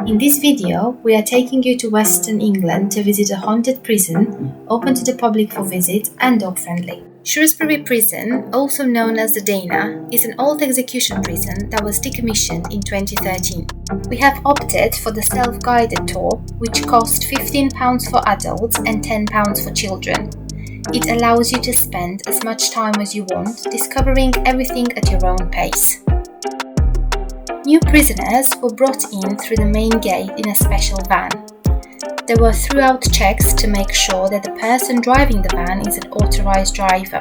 In this video, we are taking you to Western England to visit a haunted prison, open to the public for visit and dog-friendly. Shrewsbury Prison, also known as the Dana, is an old execution prison that was decommissioned in 2013. We have opted for the self-guided tour, which cost £15 for adults and £10 for children. It allows you to spend as much time as you want, discovering everything at your own pace. New prisoners were brought in through the main gate in a special van. There were throughout checks to make sure that the person driving the van is an authorized driver.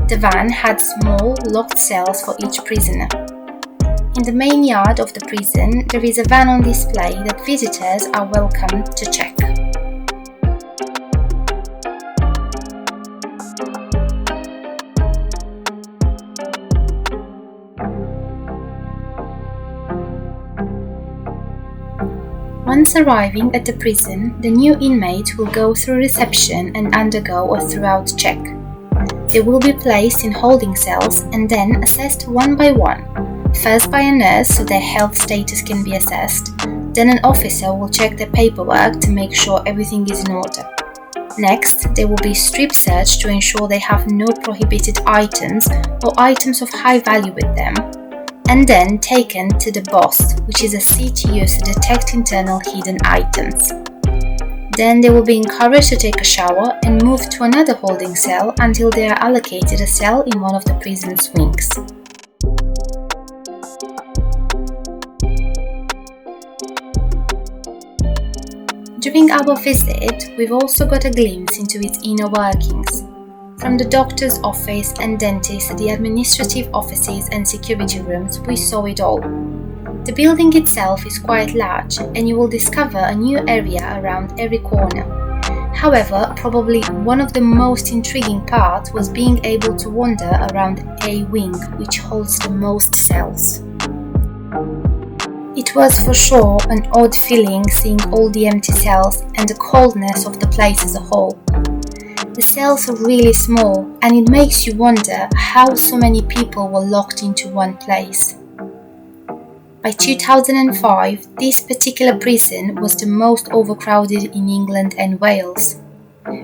The van had small, locked cells for each prisoner. In the main yard of the prison, there is a van on display that visitors are welcome to check. Once arriving at the prison, the new inmate will go through reception and undergo a thorough check. They will be placed in holding cells and then assessed one by one, first by a nurse so their health status can be assessed, then an officer will check their paperwork to make sure everything is in order. Next, they will be strip searched to ensure they have no prohibited items or items of high value with them, and then taken to the boss, which is a seat used to detect internal hidden items. Then they will be encouraged to take a shower and move to another holding cell until they are allocated a cell in one of the prison's wings. During our visit, we've also got a glimpse into its inner workings. From the doctor's office and dentist to the administrative offices and security rooms, we saw it all. The building itself is quite large, and you will discover a new area around every corner. However, probably one of the most intriguing parts was being able to wander around A wing, which holds the most cells. It was for sure an odd feeling seeing all the empty cells and the coldness of the place as a whole. The cells are really small, and it makes you wonder how so many people were locked into one place. By 2005, this particular prison was the most overcrowded in England and Wales.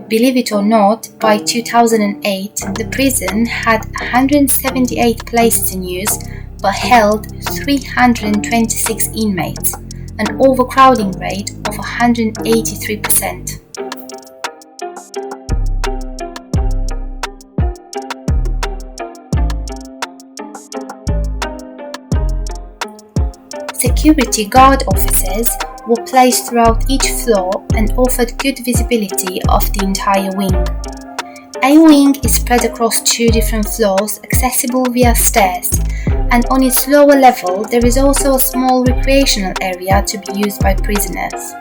Believe it or not, by 2008, the prison had 178 places in use but held 326 inmates, an overcrowding rate of 183%. Security guard officers were placed throughout each floor and offered good visibility of the entire wing. A wing is spread across 2 different floors, accessible via stairs, and on its lower level there is also a small recreational area to be used by prisoners.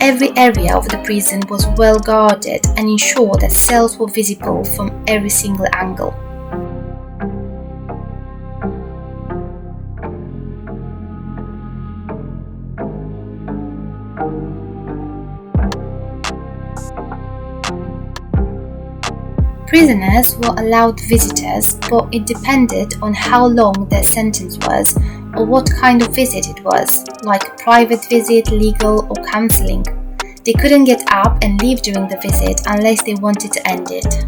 Every area of the prison was well guarded and ensured that cells were visible from every single angle. Prisoners were allowed visitors, but it depended on how long their sentence was or what kind of visit it was, like a private visit, legal or counselling. They couldn't get up and leave during the visit unless they wanted to end it.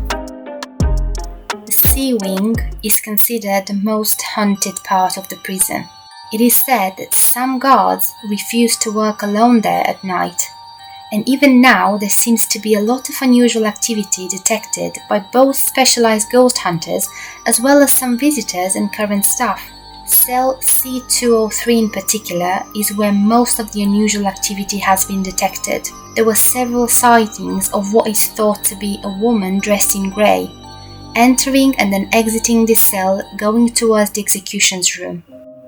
The C-wing is considered the most haunted part of the prison. It is said that some guards refuse to work alone there at night. And even now, there seems to be a lot of unusual activity detected by both specialized ghost hunters as well as some visitors and current staff. Cell C203 in particular is where most of the unusual activity has been detected. There were several sightings of what is thought to be a woman dressed in grey, entering and then exiting the cell, going towards the executions room.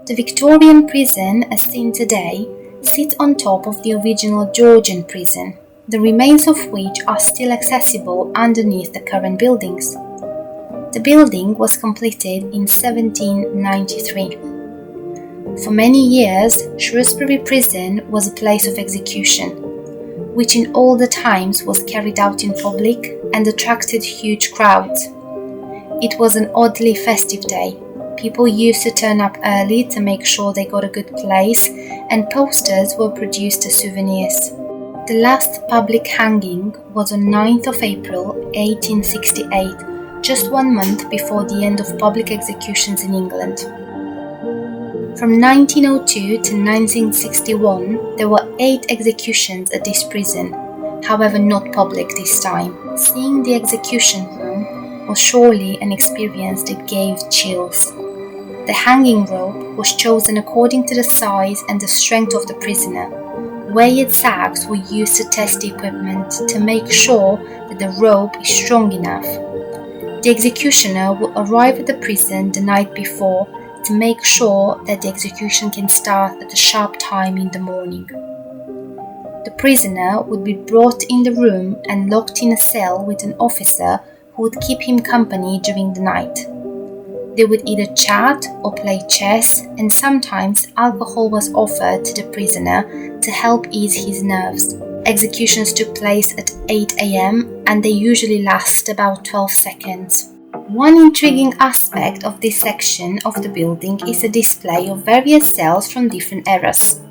The Victorian prison, as seen today, sit on top of the original Georgian prison, the remains of which are still accessible underneath the current buildings. The building was completed in 1793. For many years, Shrewsbury Prison was a place of execution, which in older times was carried out in public and attracted huge crowds. It was an oddly festive day. people used to turn up early to make sure they got a good place, and posters were produced as souvenirs. The last public hanging was on 9th of April 1868, just 1 month before the end of public executions in England. From 1902 to 1961, there were 8 executions at this prison, however not public this time. Seeing the execution room was surely an experience that gave chills. The hanging rope was chosen according to the size and the strength of the prisoner. Weighted sacks were used to test the equipment to make sure that the rope is strong enough. The executioner will arrive at the prison the night before to make sure that the execution can start at a sharp time in the morning. The prisoner would be brought in the room and locked in a cell with an officer who would keep him company during the night. They would either chat or play chess, and sometimes alcohol was offered to the prisoner to help ease his nerves. Executions took place at 8 a.m. and they usually last about 12 seconds. One intriguing aspect of this section of the building is a display of various cells from different eras.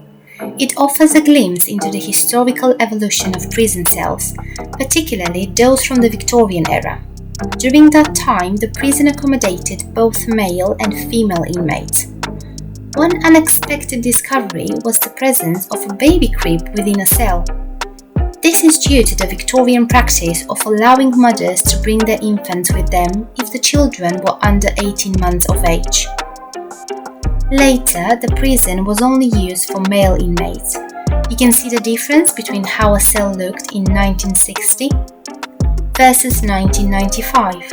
It offers a glimpse into the historical evolution of prison cells, particularly those from the Victorian era. During that time, the prison accommodated both male and female inmates. One unexpected discovery was the presence of a baby crib within a cell. This is due to the Victorian practice of allowing mothers to bring their infants with them if the children were under 18 months of age. Later, the prison was only used for male inmates. You can see the difference between how a cell looked in 1960 versus 1995,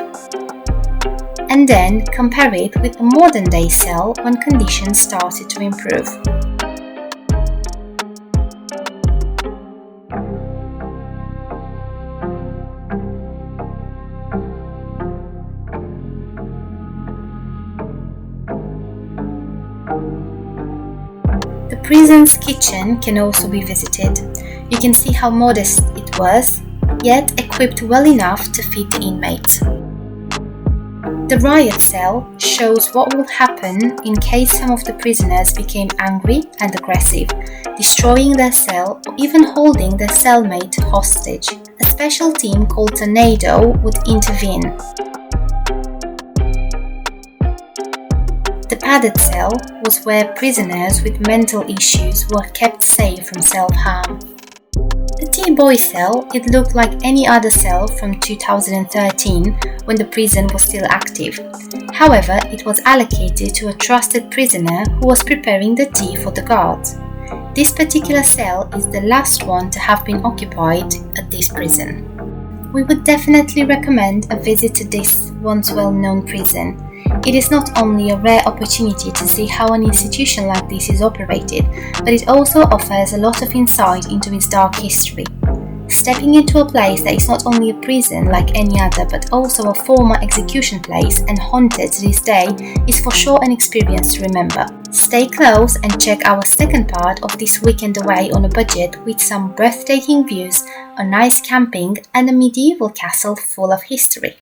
and then compare it with a modern-day cell when conditions started to improve. The prison's kitchen can also be visited. You can see how modest it was, yet equipped well enough to feed the inmates. The riot cell shows what will happen in case some of the prisoners became angry and aggressive, destroying their cell or even holding their cellmate hostage. A special team called Tornado would intervene. The padded cell was where prisoners with mental issues were kept safe from self-harm. The T-boy cell, it looked like any other cell from 2013 when the prison was still active. However, it was allocated to a trusted prisoner who was preparing the tea for the guards. This particular cell is the last one to have been occupied at this prison. We would definitely recommend a visit to this once well-known prison. It is not only a rare opportunity to see how an institution like this is operated, but it also offers a lot of insight into its dark history. Stepping into a place that is not only a prison like any other, but also a former execution place and haunted to this day is for sure an experience to remember. Stay close and check our second part of this weekend away on a budget with some breathtaking views, a nice camping and a medieval castle full of history.